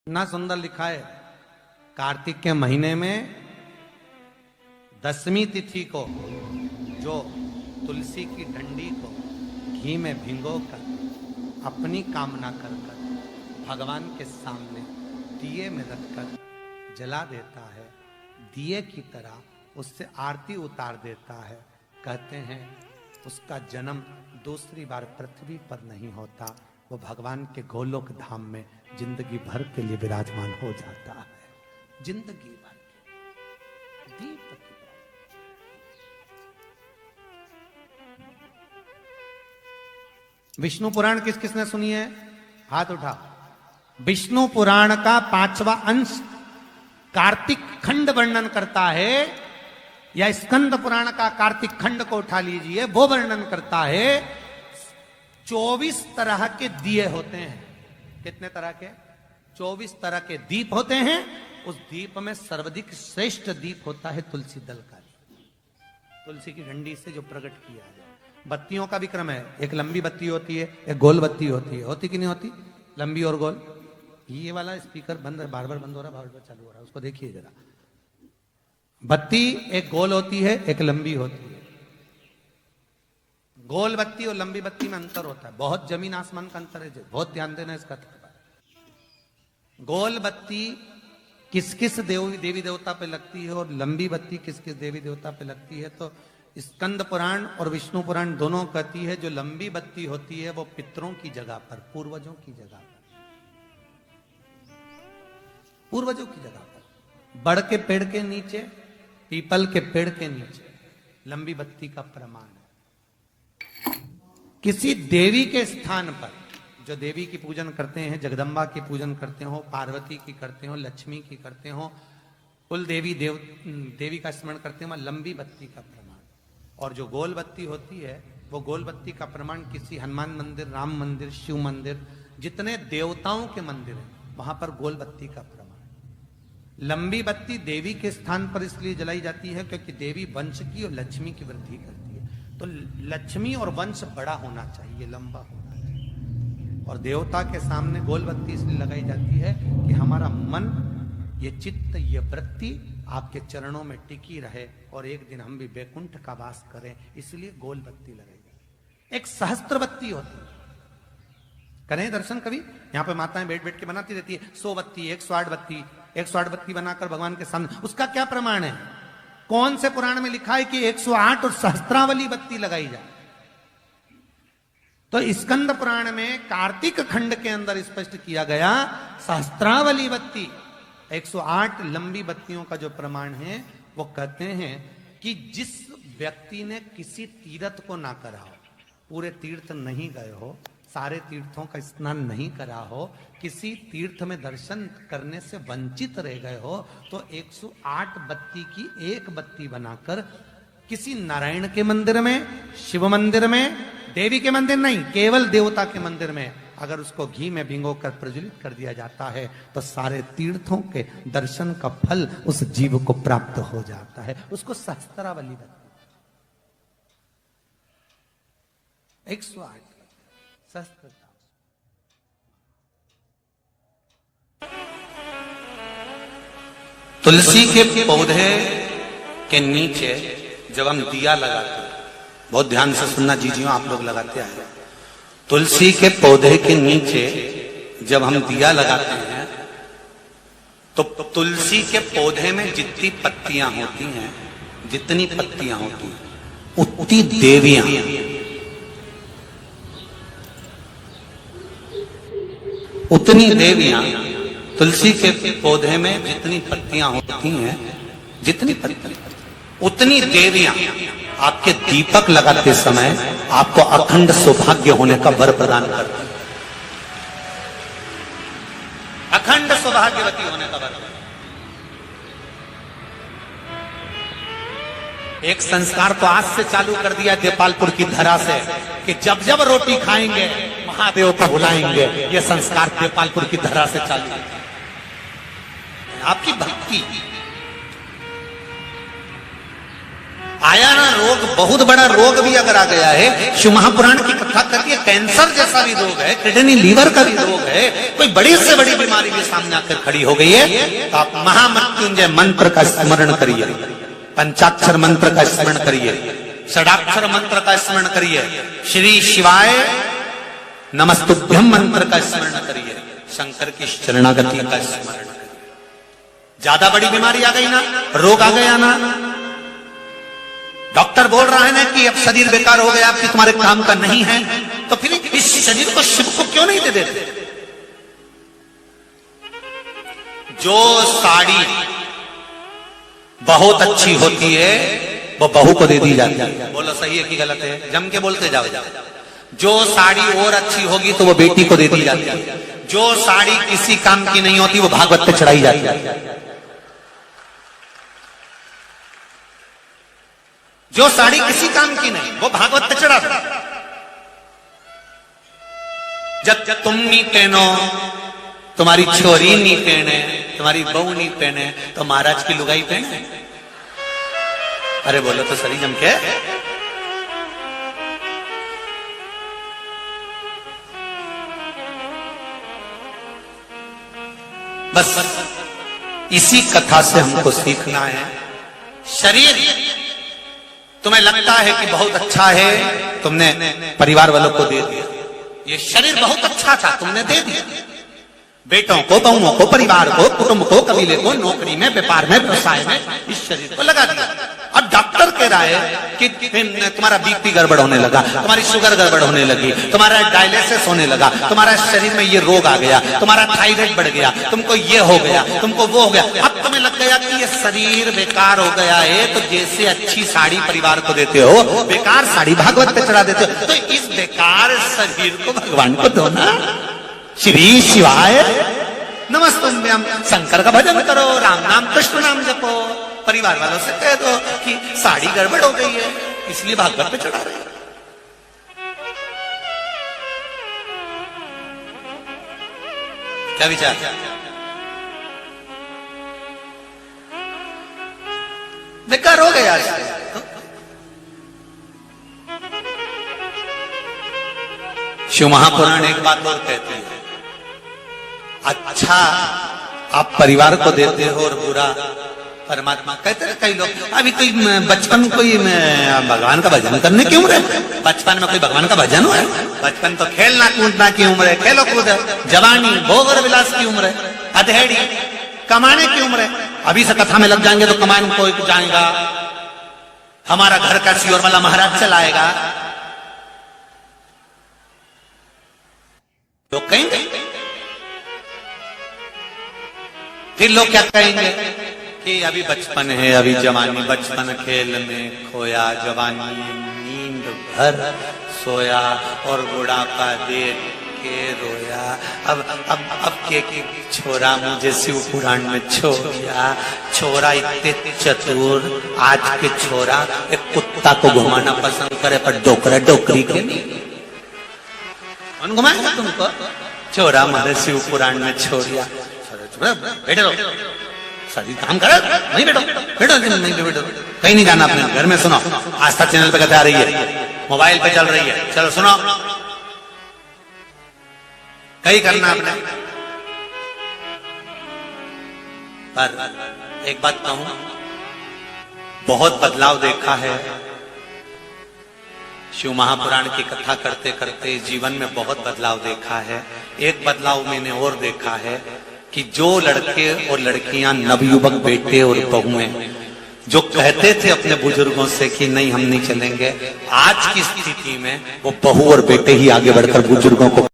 इतना सुंदर लिखा है, कार्तिक के महीने में 10वीं तिथि को जो तुलसी की डंडी को घी में भिगो कर अपनी कामना कर भगवान के सामने दिए में रखकर जला देता है, दिए की तरह उससे आरती उतार देता है, कहते हैं उसका जन्म दूसरी बार पृथ्वी पर नहीं होता, वो भगवान के गोलोक धाम में जिंदगी भर के लिए विराजमान हो जाता है। जिंदगी भर के दीप की विष्णु पुराण किस किसने सुनी है? हाथ उठा। विष्णु पुराण का 5वां अंश कार्तिक खंड वर्णन करता है, या स्कंद पुराण का कार्तिक खंड को उठा लीजिए, वो वर्णन करता है 24 तरह के दिए होते हैं। कितने तरह के? 24 तरह के दीप होते हैं। उस दीप में सर्वाधिक श्रेष्ठ दीप होता है तुलसी दल का, तुलसी की डंडी से जो प्रकट किया जाए। बत्तियों का भी क्रम है, एक लंबी बत्ती होती है, एक गोल बत्ती होती है। होती कि नहीं होती? लंबी और गोल। ये वाला स्पीकर बंद है, बार बार बंद हो रहा है, बार बार चालू हो रहा है, उसको देखिए जरा। बत्ती एक गोल होती है, एक लंबी होती है। गोल बत्ती और लंबी बत्ती में अंतर होता है, बहुत जमीन आसमान का अंतर है, बहुत ध्यान देना इसका। गोल बत्ती किस किस देवी देवता पे लगती है और लंबी बत्ती किस किस देवी देवता पे लगती है, तो स्कंद पुराण और विष्णु पुराण दोनों कहती है जो लंबी बत्ती होती है वो पितरों की जगह पर, पूर्वजों की जगह पर, पूर्वजों की जगह पर, बड़ के पेड़ के नीचे, पीपल के पेड़ के नीचे लंबी बत्ती का प्रमाण है। किसी देवी के स्थान पर, जो देवी की पूजन करते हैं, जगदम्बा की पूजन करते हो, पार्वती की करते हो, लक्ष्मी की करते हो, कुल देवी का स्मरण करते हो, लंबी बत्ती का प्रमाण। और जो गोल बत्ती होती है वो गोल बत्ती का प्रमाण किसी हनुमान मंदिर, राम मंदिर, शिव मंदिर, जितने देवताओं के मंदिर हैं वहां पर गोल बत्ती का प्रमाण। लंबी बत्ती देवी के स्थान पर इसलिए जलाई जाती है क्योंकि देवी वंश की और लक्ष्मी की वृद्धि करती है, तो लक्ष्मी और वंश बड़ा होना चाहिए, लंबा होना चाहिए। और देवता के सामने गोल बत्ती इसलिए लगाई जाती है कि हमारा मन, ये चित्त, ये वृत्ति आपके चरणों में टिकी रहे और एक दिन हम भी वैकुंठ का वास करें, इसलिए गोल बत्ती लगाई जाती है। एक सहस्त्र बत्ती होती है, करें दर्शन कभी? यहां पे माताएं बैठ बैठ के बनाती रहती है 100 बत्ती, 108 बत्ती, 108 बत्ती बनाकर भगवान के सामने। उसका क्या प्रमाण है? कौन से पुराण में लिखा है कि 108 और सहस्त्रावली बत्ती लगाई जाए? तो स्कंद पुराण में कार्तिक खंड के अंदर स्पष्ट किया गया, सहस्त्रावली बत्ती, 108 लंबी बत्तियों का जो प्रमाण है, वो कहते हैं कि जिस व्यक्ति ने किसी तीर्थ को ना करा हो, पूरे तीर्थ नहीं गए हो, सारे तीर्थों का स्नान नहीं करा हो, किसी तीर्थ में दर्शन करने से वंचित रह गए हो, तो 108 बत्ती की एक बत्ती बनाकर किसी नारायण के मंदिर में, शिव मंदिर में, देवी के मंदिर नहीं, केवल देवता के मंदिर में अगर उसको घी में भिगोकर प्रज्वलित कर दिया जाता है तो सारे तीर्थों के दर्शन का फल उस जीव को प्राप्त हो जाता है। उसको सहस्त्रावली बत्ती, 108 सहस्त्र। तुलसी के पौधे के नीचे जब हम दिया लगाते हैं, बहुत ध्यान से सुनना जीजियो, आप लोग लगाते आए, तुलसी के पौधे के नीचे जब हम दिया लगाते हैं तो तुलसी के पौधे में जितनी पत्तियां होती हैं, जितनी पत्तियां होती हैं उतनी देवियां, उतनी देवियां, तुलसी के पौधे में जितनी पत्तियां होती हैं, जितनी पत्तियां, उतनी देवियां आपके दीपक लगाते समय आपको अखंड सौभाग्य होने का वर प्रदान करती है, अखंड सौभाग्यवती होने का वर। एक संस्कार तो आज से चालू कर दिया देपालपुर की धरा से कि जब जब रोटी खाएंगे महादेव को बुलाएंगे, ये संस्कार देपालपुर की धरा से चालू। आपकी भक्ति, आया ना रोग, बहुत बड़ा रोग भी अगर आ गया है, शिव महापुराण की कथा कहती है कैंसर जैसा भी रोग है, किडनी लीवर का भी रोग है, कोई बड़ी से बड़ी बीमारी भी सामने आकर खड़ी हो गई है, तो आप महामृत्युंजय मंत्र का स्मरण करिए, पंचाक्षर मंत्र का स्मरण करिए, षडाक्षर मंत्र का स्मरण करिए, श्री शिवाय नमस्तुभ्यम मंत्र का स्मरण करिए, शंकर की शरणागति का स्मरण करिए। ज्यादा बड़ी बीमारी आ गई ना, रोग आ गया ना, डॉक्टर बोल रहा है ना कि अब शरीर बेकार हो गया, आपकी तुम्हारे काम का नहीं है, तो फिर इस शरीर को शिव को क्यों नहीं दे देते? जो साड़ी बहुत अच्छी होती है वो बहू को दे दी जाती है। बोलो सही है कि गलत है? जम के बोलते जाओ। जो साड़ी और अच्छी होगी तो वो बेटी को दे दी जाती है। जो साड़ी किसी काम की नहीं होती वो भागवत पे चढ़ाई जाती है। जो साड़ी किसी काम की नहीं वो भागवत पे चढ़ा दो। जब तुम नहीं पहनो, तुम्हारी छोरी नहीं पहने, तुम्हारी बहू नहीं पहने, तो महाराज की लुगाई पहने। अरे बोलो तो सही जम के। बस इसी कथा से हमको सीखना है। शरीर तुम्हें लगता है कि बहुत अच्छा है, तुमने परिवार वालों को दे दिया। ये शरीर बहुत अच्छा था, तुमने दे दिया। बेटों को, बहुओं को, परिवार को, कुटुंब को, कबीले को, नौकरी में, व्यापार में, व्यवसाय में इस शरीर को लगा दिया। अब डॉक्टर कह रहा है कि तुम्हारा बीपी गड़बड़ होने लगा, तुम्हारी शुगर गड़बड़ होने लगी, तुम्हारा डायलिसिस होने लगा, तुम्हारा शरीर में ये रोग आ गया, तुम्हारा थायराइड बढ़ गया, तुमको ये हो गया, तुमको वो हो गया। अब तुम्हें लग गया कि ये शरीर बेकार हो गया है, तो जैसे अच्छी साड़ी परिवार को देते हो, बेकार साड़ी भागवत पे चढ़ा देते हो, तो इस बेकार शरीर को भगवान को दो ना। श्री शिवाय नमस्तुभ्यम, शंकर का भजन करो, राम नाम कृष्ण नाम जपो। परिवार वालों से कह दो कि साड़ी गड़बड़ हो गई है, इसलिए भागवत पे चढ़ा रहे। क्या विचार? बेकार हो गया। शिव महापुराण एक बात और कहते हैं, अच्छा आप परिवार को देते हो और बुरा परमात्मा। कहते हैं कई लोग, अभी कोई बचपन कोई भगवान का भजन करने की उम्र है? बचपन में कोई भगवान का भजन हुआ है? बचपन तो खेलना कूदना की उम्र है, खेलो कूद। जवानी भोग और विलास की उम्र है, अधेड़ी कमाने की उम्र है। अभी से कथा में लग जाएंगे तो कमान कोई जाएगा, हमारा घर का सियोर वाला महाराज चलाएगा। लोग कहेंगे, फिर लोग क्या कहेंगे कि अभी बचपन है, अभी जवानी, बचपन खेल में खोया, जवानी नींद भर सोया और बुढ़ापा देख के रोया। अब के छोरा मुझे शिव पुराण में छोड़ा। छोरा इतने चतुर, आज के छोरा एक कुत्ता को घुमाना पसंद करे पर डोकरा डोकरी के नहीं। कौन घुमाएगा तुमको? छोरा मुझे शिव पुराण में छोड़िया। बैठे रहो, सभी काम करो, नहीं बैठो, बैठो नहीं बैठो, कहीं नहीं जाना अपने घर में। सुनो, आस्था चैनल पे कथा आ रही है, मोबाइल पे चल रही है, चलो सुनो। कहीं करना अपने। पर एक बात कहूं, बहुत बदलाव देखा है शिव महापुराण की कथा करते करते। जीवन में बहुत बदलाव देखा है। एक बदलाव मैंने और देखा है कि जो लड़के और लड़कियां, नवयुवक बेटे और बहुएं जो कहते थे अपने बुजुर्गों से कि नहीं हम नहीं चलेंगे, आज की स्थिति में वो बहू और बेटे ही आगे बढ़कर बुजुर्गों को